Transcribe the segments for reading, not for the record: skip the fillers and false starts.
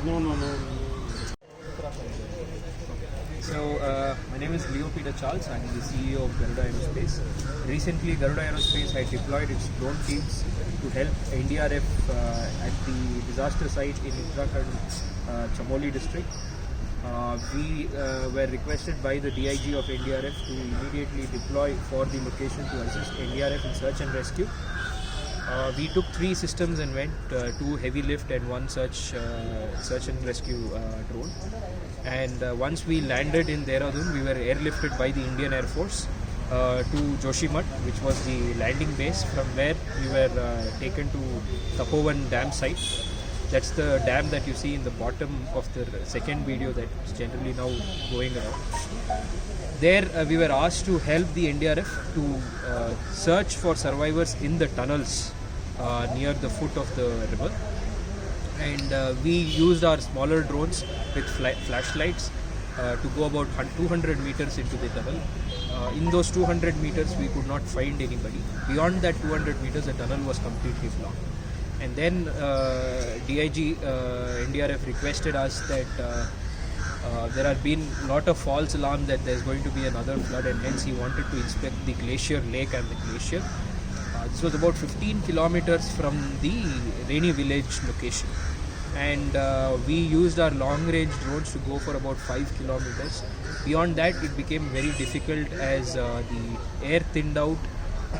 No, no, no. So, my name is Leo Peter Charles. I'm the CEO of Garuda Aerospace. Recently, Garuda Aerospace had deployed its drone teams to help NDRF at the disaster site in Uttarakhand, Chamoli district. We were requested by the DIG of NDRF to immediately deploy for the location to assist NDRF in search and rescue. We took 3 systems and went, 2 heavy lift and 1 search and rescue drone. And once we landed in Dehradun, we were airlifted by the Indian Air Force to Joshimath, which was the landing base, from where we were taken to Tapovan Dam site. That's the dam that you see in the bottom of the second video that's generally now going around. There we were asked to help the NDRF to search for survivors in the tunnels near the foot of the river. And we used our smaller drones with flashlights to go about 200 meters into the tunnel. In those 200 meters we could not find anybody. Beyond that 200 meters the tunnel was completely blocked. And then DIG NDRF requested us that there had been a lot of false alarm that there's going to be another flood, and hence he wanted to inspect the glacier lake and the glacier. This was about 15 kilometers from the Rainy Village location, and we used our long range drones to go for about 5 kilometers. Beyond that it became very difficult as the air thinned out,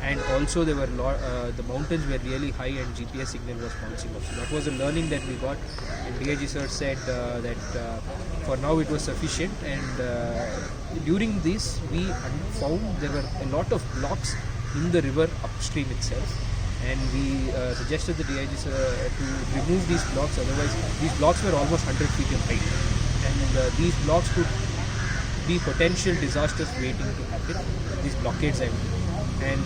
and also there were the mountains were really high and GPS signal was bouncing off. So that was a learning that we got, and DIG sir said that for now it was sufficient. And during this we found there were a lot of blocks in the river upstream itself, and we suggested the DIG sir to remove these blocks, otherwise these blocks were almost 100 feet in height, and these blocks could be potential disasters waiting to happen, these blockades I mean. And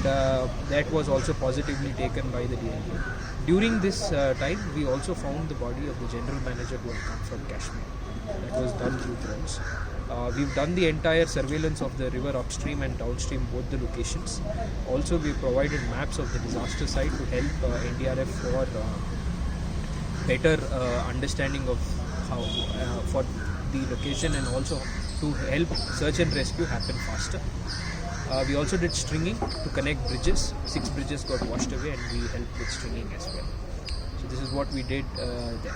that was also positively taken by the DIG. During this time, we also found the body of the general manager who had come from Kashmir. That was done through drones. We've done the entire surveillance of the river upstream and downstream, both the locations. Also, we provided maps of the disaster site to help NDRF for better understanding of how for the location, and also to help search and rescue happen faster. We also did stringing to connect bridges. 6 bridges got washed away, and we helped with stringing as well. So this is what we did there.